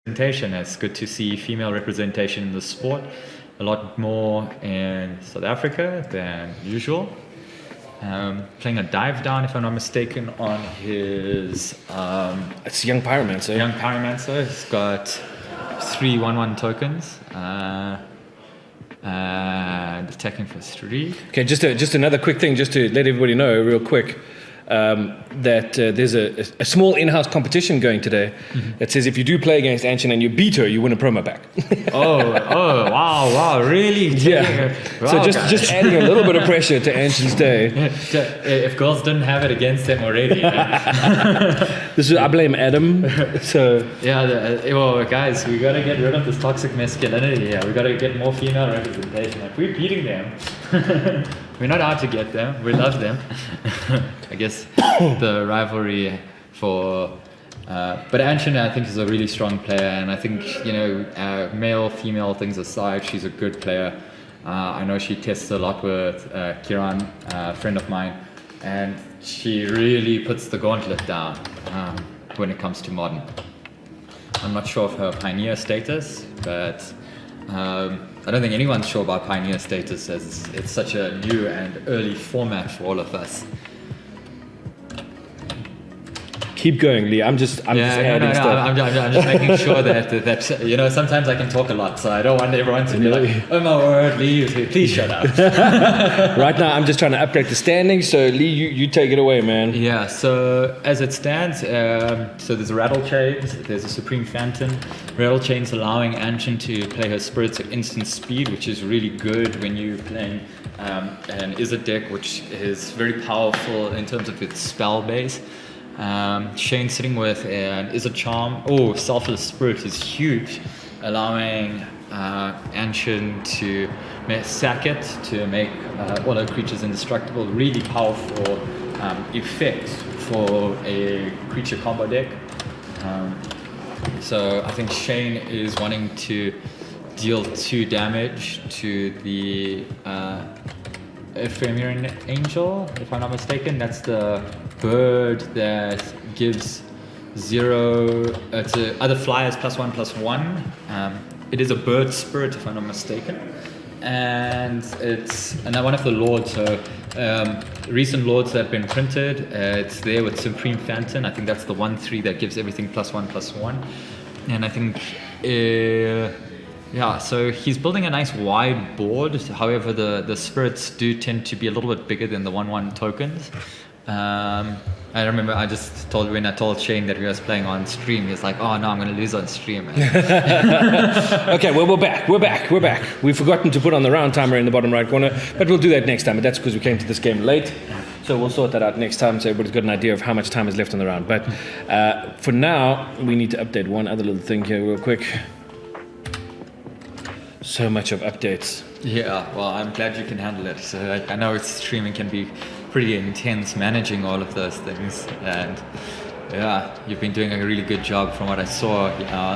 representation. It's good to see female representation in the sport. A lot more in South Africa than usual. Playing a dive down, if I'm not mistaken, on his... it's Young Pyromancer. Young Pyromancer. He's got 3 1/1 tokens. And attacking for 3. Okay, just another quick thing, just to let everybody know real quick. That there's a small in-house competition going today that says if you do play against Anchen and you beat her, you win a promo pack. wow, really? Yeah. Wow, so just adding a little bit of pressure to Anchen's day. If girls didn't have it against them already. I blame Adam. So well, guys, we gotta get rid of this toxic masculinity here. We gotta get more female representation. If we're beating them, we're not out to get them. We love them. I guess the rivalry for... but Anchen, I think, is a really strong player. And I think, male, female things aside, she's a good player. I know she tests a lot with Kiran, a friend of mine. And she really puts the gauntlet down when it comes to modern. I'm not sure of her Pioneer status, but... I don't think anyone's sure about Pioneer status, as it's such a new and early format for all of us. Keep going, Lee. I'm just adding stuff. I'm just making sure that sometimes I can talk a lot, so I don't want everyone to be like, oh my word, Lee, please shut up. Right now, I'm just trying to update the standings. So Lee, you take it away, man. Yeah. So as it stands, so there's a Rattle Chains, there's a Supreme Phantom. Rattle Chains allowing Anchen to play her Spirits at instant speed, which is really good when you're playing an Izzet deck, which is very powerful in terms of its spell base. Shane sitting with an Izzet Charm. Selfless Spirit is huge, allowing Anchen to sack it to make all her creatures indestructible. Really powerful effect for a creature combo deck. So I think Shane is wanting to deal 2 damage to the Ephemeran Angel, if I'm not mistaken. That's the bird that gives 0 to other flyers +1/+1. It is a bird spirit, if I'm not mistaken, and it's one of the lords. So recent lords that have been printed, it's there with Supreme Phantom. I think that's the 1/3 that gives everything +1/+1, and I think. So he's building a nice wide board. However, the spirits do tend to be a little bit bigger than the 1/1 tokens. I remember when I told Shane that we was playing on stream, he was like, oh no, I'm going to lose on stream. Okay, well, we're back. We've forgotten to put on the round timer in the bottom right corner, but we'll do that next time. But that's because we came to this game late. So we'll sort that out next time so everybody's got an idea of how much time is left on the round. But for now, we need to update one other little thing here real quick. So much of updates. Yeah, well, I'm glad you can handle it. So I know streaming can be pretty intense managing all of those things, and you've been doing a really good job from what I saw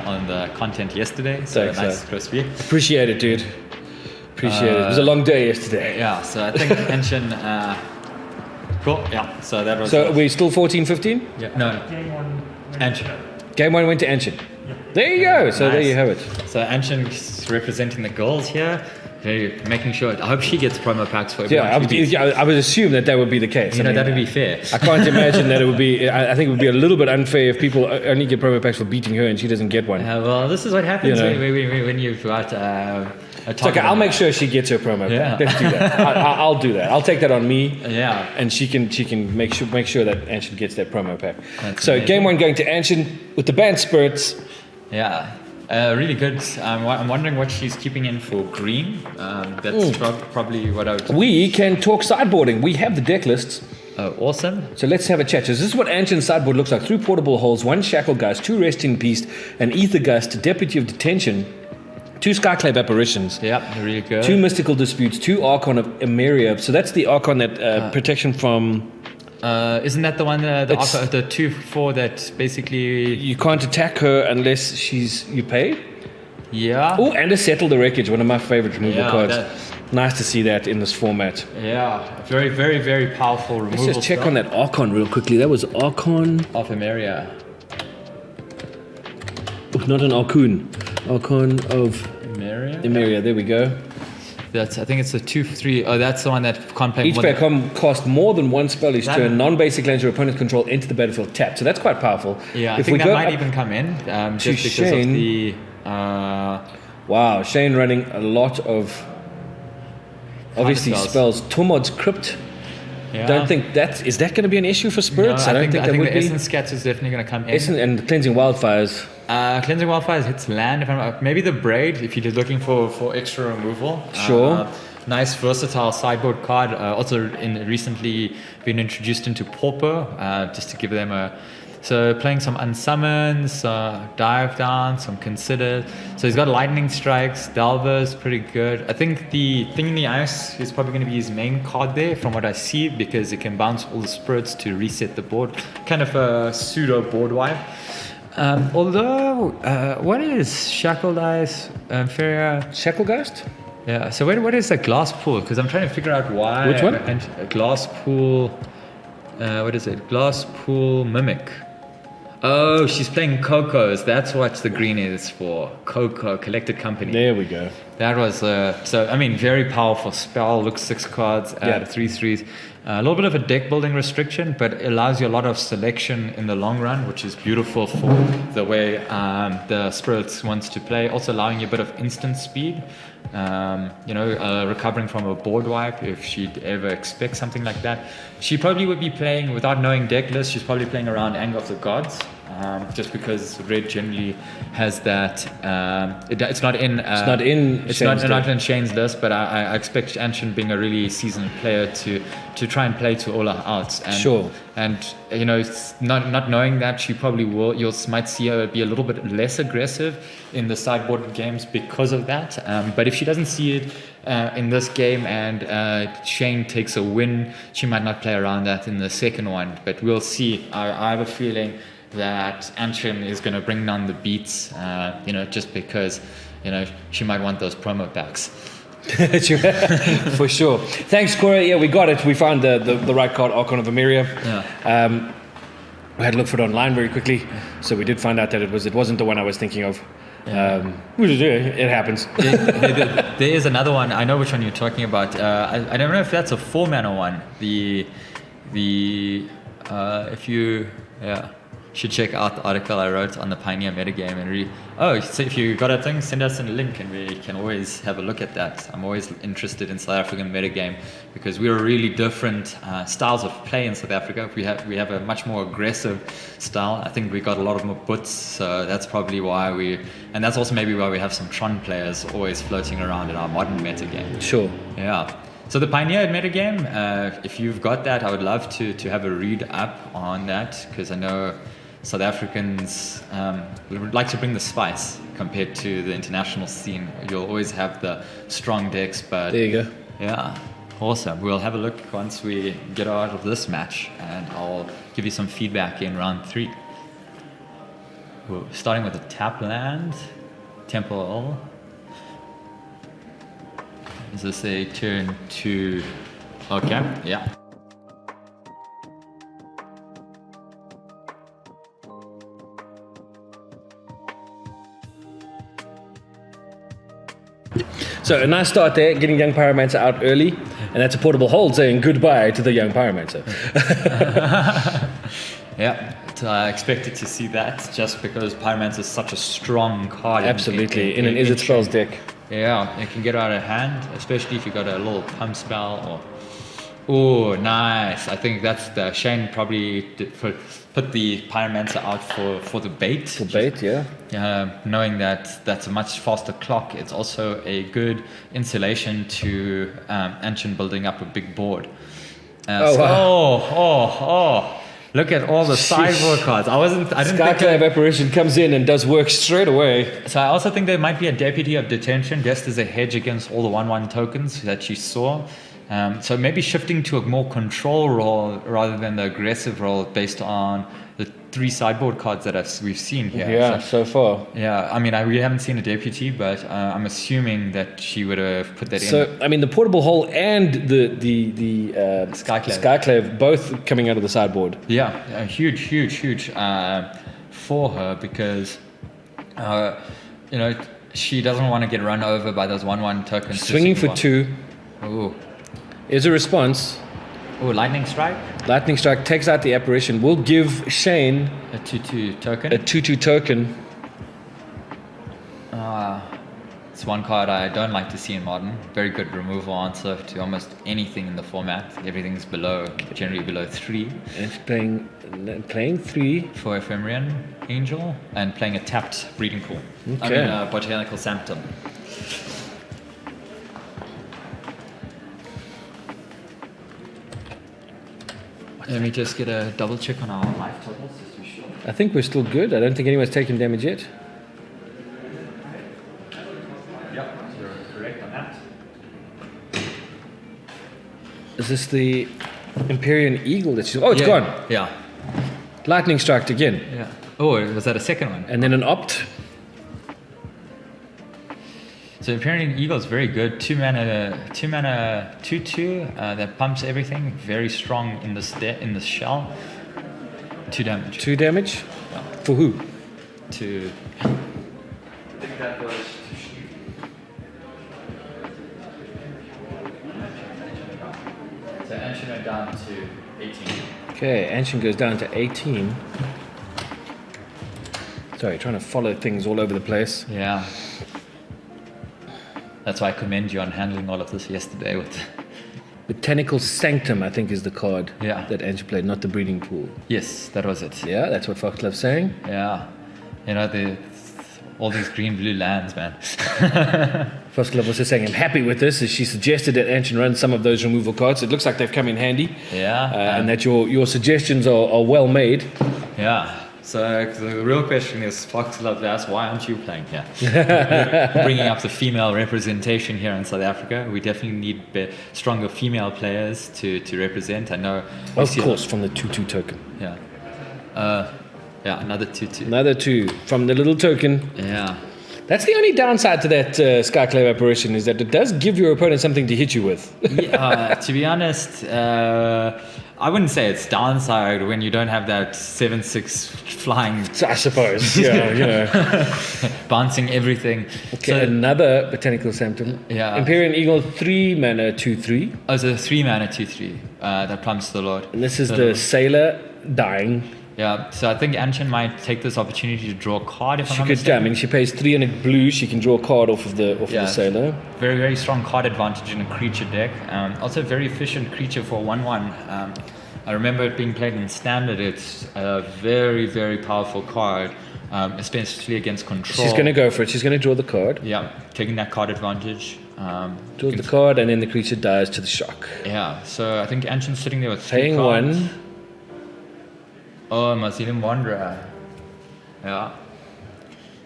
on the content yesterday. So nice, crispy. Appreciate it, dude. Appreciate it. It was a long day yesterday. Yeah, so I think Anchen. Cool. Yeah. So that was. So are we still 14-15? Yeah. No. Anchen. Game 1 went to Anchen. There you go. So nice. There you have it. So Anchen's representing the girls here. Making sure. I hope she gets promo packs for everyone. I would assume that would be the case. That would be fair. I can't imagine that it would be. I think it would be a little bit unfair if people only get promo packs for beating her and she doesn't get one. Well, this is what happens when you've got a it's okay. I'll make sure she gets her promo pack. Let's do that. I'll do that. I'll take that on me. Yeah. And she can make sure that Anchen gets that promo pack. That's so amazing. Game 1 going to Anchen with the Bant Spirits. Yeah. Really good. I'm wondering what she's keeping in for green. That's probably what I would... We can talk sideboarding. We have the deck lists. Oh, awesome. So let's have a chat. So this is what Anchen's sideboard looks like. 3 portable holes, 1 Shackle Gust, 2 Rest in Peace, an Ether Gust, Deputy of Detention, 2 Skyclave Apparitions. Yeah, really good. 2 Mystical Disputes, 2 Archon of Emeria. So that's the Archon that protection from... isn't that the one, the 2/4 that basically... You can't attack her unless you pay? Yeah. Oh, and a Settle the Wreckage, one of my favorite removal cards. Nice to see that in this format. Yeah, very, very, very powerful removal. Let's just check on that Archon real quickly. That was Archon... of Emeria. not an Archon. Archon of Emeria? Emeria. There we go. I think it's a 2/3. Oh, that's the one that can't play Each more player can cast more than one spell each That- turn. Non-basic lands your opponent's control into the battlefield tapped. So that's quite powerful. Yeah, I If think we that go might up- even come in just to because Shane. of the. Wow, Shane running a lot of obviously spells. spells. Tormod's Crypt. Yeah. Don't think is that going to be an issue for Spirits? No, I don't think that the would be. Essence Scats is definitely going to come in. Essence and Cleansing Wildfires. Cleansing Wildfires hits land. If I'm, maybe the Braid, if you're looking for extra removal. Sure. Nice versatile sideboard card. Also recently been introduced into Pauper, just to give them a. So playing some unsummons, dive down, some consider. So he's got lightning strikes, Delver's pretty good. I think the thing in the ice is probably going to be his main card there, from what I see, because it can bounce all the spirits to reset the board. Kind of a pseudo board wipe. Although, what is Shackled Ice, Feria? Shacklegeist? Yeah. So what is a glass pool? Because I'm trying to figure out why. Which one? And a glass pool. What is it? Glass pool mimic. Oh, she's playing Coco's. That's what the green is for. Coco, collected company. There we go. That was very powerful spell. Looks 6 cards, add 3/3s. A little bit of a deck building restriction, but allows you a lot of selection in the long run, which is beautiful for the way the Spirits wants to play. Also allowing you a bit of instant speed. Recovering from a board wipe if she'd ever expect something like that. She probably would be playing, without knowing deck list, she's probably playing around Anger of the Gods. Just because red generally has that. It's not in. It's not in Shane's list, but I expect Anchen, being a really seasoned player, to try and play to all her outs. And, Sure. And not knowing that, she probably will. You might see her be a little bit less aggressive in the sideboard games because of that. But if she doesn't see it in this game and Shane takes a win, she might not play around that in the second one. But we'll see. I have a feeling that Anchen is going to bring down the beats, just because, she might want those promo packs. For sure. Thanks, Cora. Yeah, we got it. We found the right card, Archon of Emeria. Yeah. We had to look for it online very quickly, so we did find out that it wasn't the one I was thinking of. Yeah. It happens. There is another one. I know which one you're talking about. I don't know if that's a 4-mana one. Should check out the article I wrote on the Pioneer metagame and read. Oh, so if you got a thing, send us a link and we can always have a look at that. I'm always interested in South African metagame because we're really different styles of play in South Africa. We have a much more aggressive style. I think we got a lot of more butts, so that's probably why and that's also maybe why we have some Tron players always floating around in our modern metagame. Sure. Yeah. So the Pioneer metagame, if you've got that, I would love to have a read up on that, because I know South Africans would like to bring the spice compared to the international scene. You'll always have the strong decks, but there you go. Yeah, awesome. We'll have a look once we get out of this match, and I'll give you some feedback in round 3. We're starting with the tap land, Temple. Is this a turn 2? Okay, yeah. So a nice start there, getting Young Pyromancer out early, and that's a portable hold saying goodbye to the Young Pyromancer. Yeah, I expected to see that just because Pyromancer is such a strong card. Absolutely, in an Izzet spells deck. Yeah, it can get out of hand, especially if you got a little pump spell or. Oh, nice! I think that's the Shane probably put the Pyromancer out for the bait. For bait, yeah. Knowing that that's a much faster clock, it's also a good insulation to Anchen building up a big board. Wow. Look at all the sideboard cards. I didn't Skyclave Apparition comes in and does work straight away. So I also think there might be a Deputy of Detention just as a hedge against all the 1/1 tokens that you saw. So maybe shifting to a more control role rather than the aggressive role based on the 3 sideboard cards that we've seen here. Yeah, so far. Yeah, I mean, we haven't seen a Deputy, but I'm assuming that she would have put that in. So, I mean, the portable hole and the Skyclave both coming out of the sideboard. Yeah, huge for her, because You know, she doesn't want to get run over by those 1/1 tokens. Swinging for 2. Ooh. Is a response. Ooh, lightning strike. Lightning Strike takes out the apparition. We'll give Shane A 2/2 token. a 2/2 token. It's one card I don't like to see in Modern. Very good removal answer to almost anything in the format. Everything's generally below 3. And it's playing 3. For Ephemeran Angel and playing a tapped breeding pool. Okay. Botanical Sanctum. Let me just get a double check on our life totals just to be sure. I think we're still good. I don't think anyone's taken damage yet. Yep, you're correct on that. Is this the Empyrean Eagle that she's... Oh, it's gone. Yeah. Lightning Striked again. Yeah. Oh, was that a second one? And then an Opt. So Empyrean Eagle is very good. 2 mana, 2/2. That pumps everything. Very strong in the shell. 2 damage. 2 damage? Yeah. For who? To. I think that was to shoot. So Anchen went down to 18. Okay, Anchen goes down to 18. Sorry, trying to follow things all over the place. Yeah. That's why I commend you on handling all of this yesterday with. Botanical Sanctum, I think, is the card Yeah. that Anchen played, not the breeding pool. Yes, that was it. Yeah, that's what Foxglove's saying. Yeah. You know, all these green-blue lands, man. Foxglove was just saying, I'm happy with this, as she suggested that Anchen run some of those removal cards. It looks like they've come in handy. Yeah. And that your suggestions are well made. Yeah. So the real question is, Foxglove asks, why aren't you playing here? Bringing up the female representation here in South Africa. We definitely need stronger female players to represent. I know. Of course, from the 2/2 token. Yeah. Yeah, another 2/2. Another 2 from the little token. Yeah. That's the only downside to that Skyclave apparition, is that it does give your opponent something to hit you with. Yeah, to be honest, I wouldn't say it's downside when you don't have that 7/6 flying. I suppose, yeah, you know. Bouncing everything. Okay, So, another Botanical Sanctum. Yeah. Empyrean Eagle, 3 mana, 2/3. oh, it's a 3 mana 2/3 that plummets the Lord. And this is the Sailor dying. Yeah, so I think Anchen might take this opportunity to draw a card if I'm She not could, mistaken. I mean, she pays 3 and a blue. She can draw a card off of the Sailor. Very, very strong card advantage in a creature deck. Also, very efficient creature for 1/1. I remember it being played in Standard. It's a very, very powerful card, especially against control. She's going to go for it. She's going to draw the card. Yeah, taking that card advantage. Draws the card, and then the creature dies to the shock. Yeah, so I think Anchen's sitting there with 3 Paying cards. 1. Oh, Marzilian Wanderer. Yeah.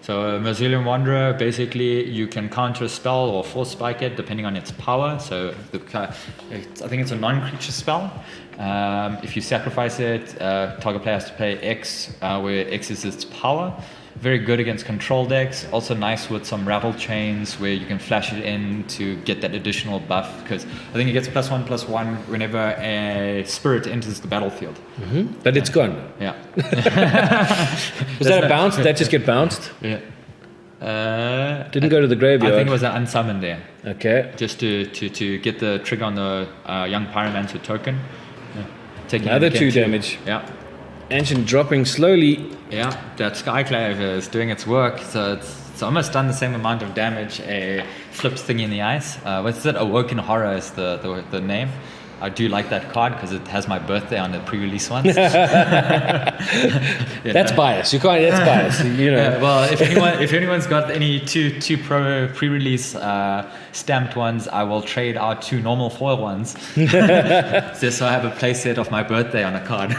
So Marzilian Wanderer, basically you can counter a spell or force spike it depending on its power. So I think it's a non-creature spell. If you sacrifice it, target player has to pay X, where X is its power. Very good against control decks. Also nice with some rattle chains where you can flash it in to get that additional buff, because I think it gets +1/+1 whenever a spirit enters the battlefield. Mm-hmm. But it's gone. Yeah. Was that a bounce? Did that just get bounced? Yeah. Didn't go to the graveyard. I think it was an unsummoned there. Okay. Just to get the trigger on the young Pyromancer token. Yeah. Taking Another it again 2 too. damage. Yeah. Ancient dropping slowly. Yeah, that Skyclave is doing its work, so it's almost done the same amount of damage. A flips thing in the ice. What's it? Awoken Horror is the name. I do like that card because it has my birthday on the pre-release ones. That's bias. You can't. That's bias. You know. Yeah, well, if anyone's got any two pre-release stamped ones, I will trade out 2 normal foil ones. Just so I have a playset of my birthday on a card.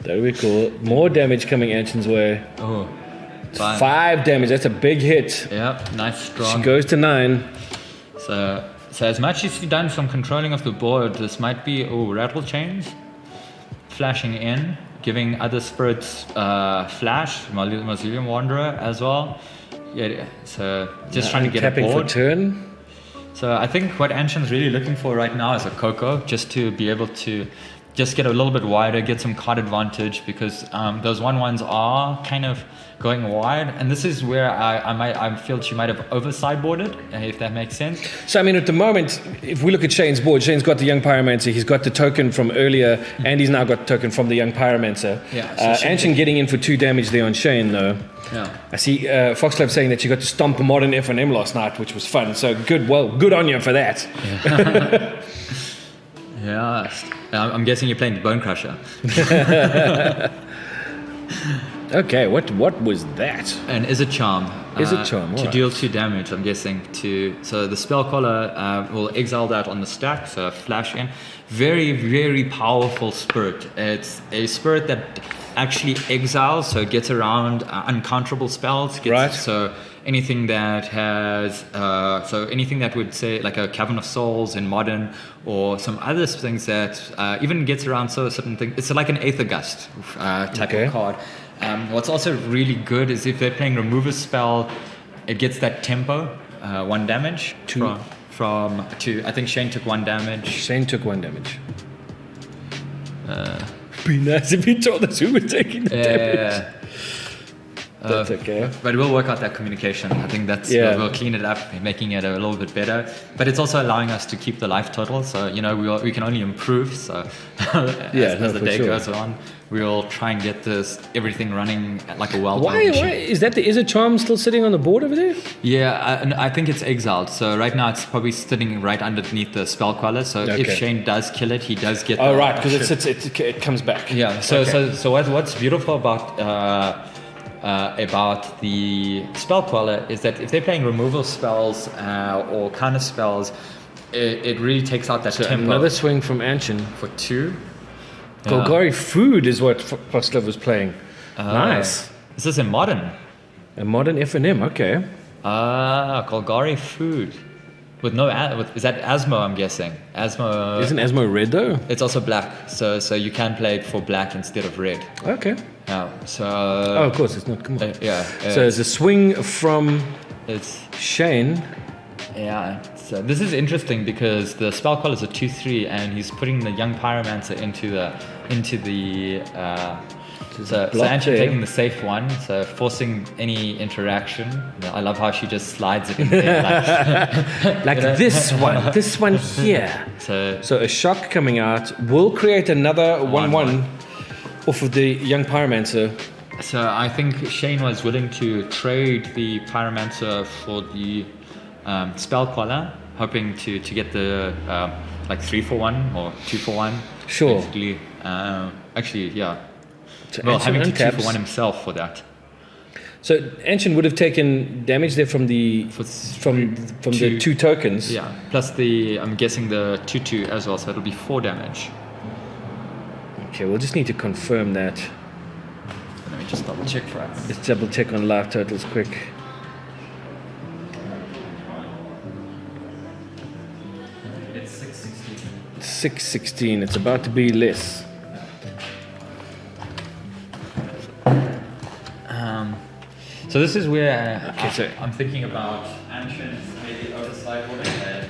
That'd be cool. More damage coming Anchen's way. Oh, 5 damage. That's a big hit. Yeah, nice, strong. She goes to 9. So as much as you've done some controlling of the board, this might be rattle chains, flashing in, giving other spirits flash, Marzilian Wanderer as well. Yeah, so just trying to get a tapping board. for turn. So I think what Anchen's really looking for right now is a Coco, just to be able to just get a little bit wider, get some card advantage, because those 1/1s are kind of going wide, and this is where I feel she might have over sideboarded, if that makes sense. So I mean, at the moment, if we look at Shane's board, Shane's got the Young Pyromancer, he's got the token from earlier, and he's now got the token from the Young Pyromancer. Yeah, so Anchen getting in for 2 damage there on Shane, though. Yeah. I see Foxglove saying that you got to stomp a modern F&M last night, which was fun. So good on you for that. Yeah. I'm guessing you're playing the Bone Crusher. Okay, what was that? And Izzet Charm. Izzet Charm, to alright. deal 2 damage, I'm guessing. So the Spellcaller will exile that on the stack, so flash in. Very, very powerful spirit. It's a spirit that actually exiles, so it gets around uncounterable spells. Right. So anything that has, anything that would say like a Cavern of Souls in Modern, or some other things that even gets around certain things. It's like an Aether Gust type of card. What's also really good is if they're playing remove a spell, it gets that tempo, 1 damage from 2. I think Shane took 1 damage. Shane took 1 damage. Be nice if you told us who was taking the damage. That's okay. But we'll work out that communication. I think that's we'll clean it up, making it a little bit better. But it's also allowing us to keep the life total. So we can only improve. So as the day goes on, we'll try and get everything running like a well-oiled machine. Why is that the Izzet Charm still sitting on the board over there? Yeah, I think it's exiled. So right now it's probably sitting right underneath the Spellcaller. So if Shane does kill it, he does get. Oh right, because it comes back. Yeah. So what's beautiful about the Spellcaller is that if they're playing removal spells or counter spells, it really takes out that tempo. Another swing from Anchen for 2. Golgari Food is what Foxglove was playing. Nice. Is this in Modern? A modern F&M, okay. Golgari Food. Is that Asmo, I'm guessing? Asmo. Isn't Asmo red though? It's also black, so you can play it for black instead of red. Okay. So. Oh, of course, it's not. Come on. So it's a swing from Shane. Yeah. So this is interesting because the Spellcaller is a 2/3, and he's putting the Young Pyromancer into the. So Anchen taking the safe one, so forcing any interaction. I love how she just slides it in there, like this one here. So a shock coming out will create another 1/1 off of the Young Pyromancer. So I think Shane was willing to trade the Pyromancer for the Spellcaller, hoping to get the 3-for-1 or 2-for-1. Sure. Basically, actually, yeah. So well, Anchen having to untaps. 2-for-1 himself for that. So Anchen would have taken damage there from the 2 tokens. Yeah. Plus I'm guessing the 2/2 as well, so it'll be 4 damage. Okay, we'll just need to confirm that. Let me just double check for us. Let's double check on live totals quick. It's 616. 616. It's about to be less. So this is where I'm thinking about Anchen maybe oversight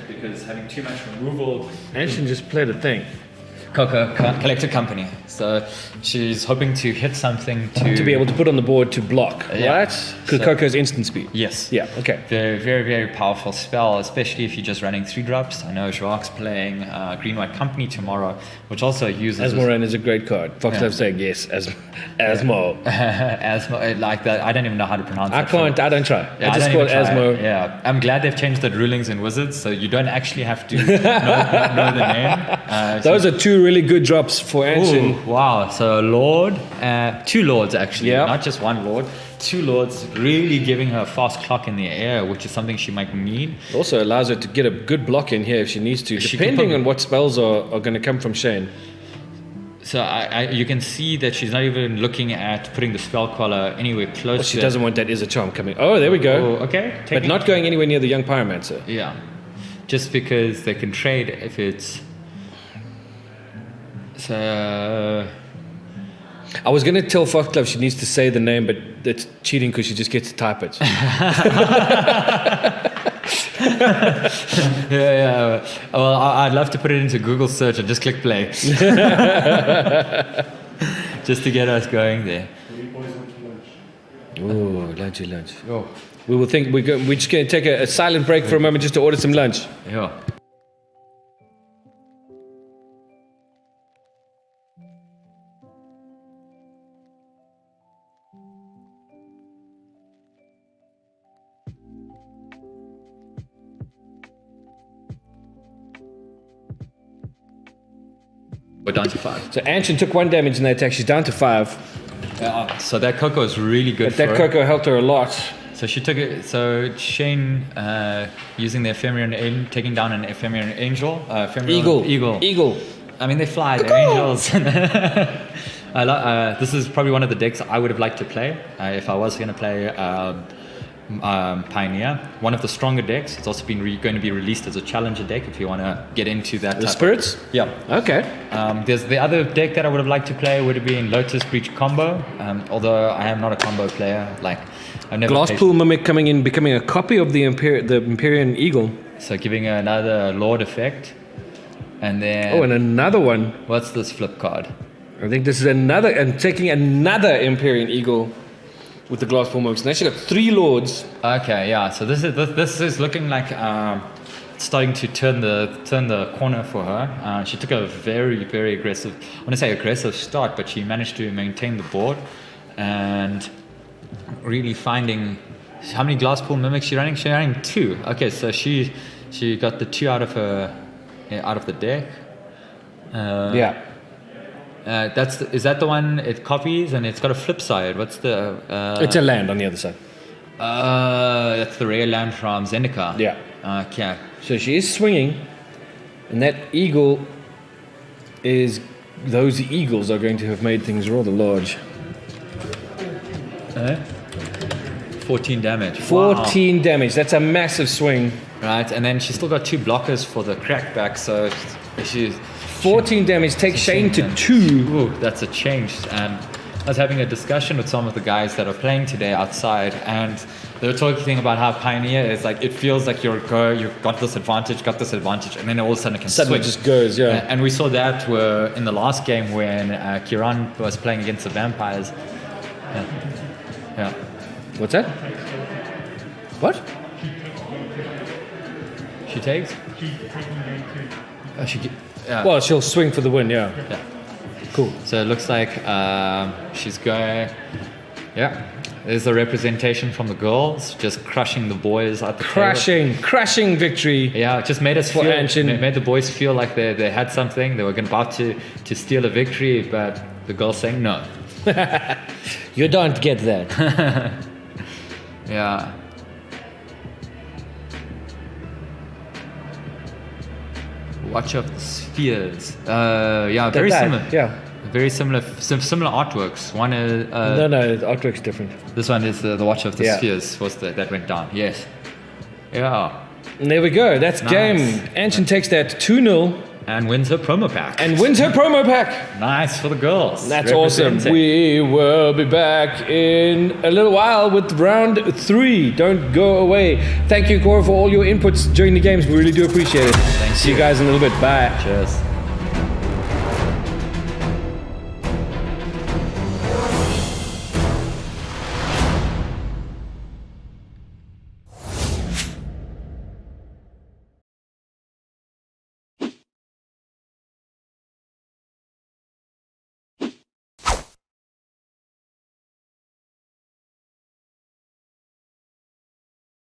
because having too much removal. Anchen just played a thing. Collector Company. So she's hoping to hit something to be able to put on the board to block, right? Because Coco's instant speed. Yes. Yeah, okay. Very, very, very powerful spell, especially if you're just running 3-drops. I know Joaqu's playing Green-White Company tomorrow, which also uses... Asmoran is a great card. Foxglove saying yes, Asmo. Asmo, like that. I don't even know how to pronounce it. I don't try. Yeah, I just call it Asmo. Yeah, I'm glad they've changed the rulings in Wizards, so you don't actually have to know the name. Those are 2 really good drops for Anchen. Ooh, wow, so Lord, 2 Lords actually, Yeah. not just 1 Lord. 2 Lords, really giving her a fast clock in the air, which is something she might need. Also allows her to get a good block in here if she needs to, depending on what spells are going to come from Shane. So you can see that she's not even looking at putting the Spellcaller anywhere close. Well, she doesn't want that Izzet Charm coming. Oh, there we go. Oh, okay. But not going anywhere near the Young Pyromancer. Yeah. Just because they can trade if it's... So... I was going to tell Foxglove she needs to say the name, but that's cheating because she just gets to type it. Yeah. Well, I'd love to put it into Google search and just click play. Just to get us going there. Oh, lunch. Oh. We will think we're just going to take a silent break for a moment just to order some lunch. Yeah. We're down to 5. So Anchen took 1 damage in that attack. She's down to 5. So that Coco is really good But for that her. Coco helped her a lot. So she took it. So Shane using the ephemeral, taking down an ephemeral angel. Eagle. I mean, they fly. They're angels. This is probably one of the decks I would have liked to play if I was going to play Pioneer. One of the stronger decks. It's also been going to be released as a challenger deck if you want to get into that. The Spirits? Yeah. Okay. There's the other deck that I would have liked to play would have been Lotus Breach combo. Although I am not a combo player. Like I've never. Glasspool Mimic coming in, becoming a copy of the Empyrean Eagle. So giving her another Lord effect. And then. Oh, and another one. What's this flip card? I think this is another, and taking another Empyrean Eagle with the Glasspool Mimics. Now she got 3 Lords. Okay, yeah. So this is looking like starting to turn the corner for her. She took a very aggressive. I want to say aggressive start, but she managed to maintain the board and really finding how many Glasspool Mimics she's running. She's running 2. Okay, so she got the 2 out of the deck. Yeah. Is that the one it copies and it's got a flip side? What's the? It's a land on the other side. That's the rare land from Zendikar. Yeah. Okay. So she is swinging, and that eagle is. Those eagles are going to have made things rather large. 14 damage. 14 damage. That's a massive swing. Right, and then she's still got 2 blockers for the crackback, so she's 14 damage. Take Shane to 2. Ooh, that's a change. And I was having a discussion with some of the guys that are playing today outside, and they were talking about how Pioneer is like, it feels like you've got this advantage, and then all of a sudden it can Suddenly switch. just goes, yeah. And we saw that in the last game when Kiran was playing against the vampires. Yeah. What's that? What? She takes? Yeah. Well, she'll swing for the win, yeah. Yeah. Cool. So it looks like she's going. Yeah. There's a representation from the girls, just crushing the boys at the table. Crashing victory. Yeah, it just made us For feel. Anchen. Made the boys feel like they had something. They were about to steal a victory, but the girls saying no. You don't get that. Yeah. Watch of the Spheres. Yeah, very similar. Yeah. Very similar artworks. One is No, the artwork's different. this one is the Watch of the Yeah. Spheres that went down. Yes. Yeah. And there we go. That's Nice. game. Anchen takes that 2-0 And wins her promo pack. and wins her promo pack. Nice for the girls. That's awesome. Representing. We will be back in a little while with round 3. Don't go away. Thank you, Cora, for all your inputs during the games. We really do appreciate it. Thank See you you. guys in a little bit. Bye. Cheers.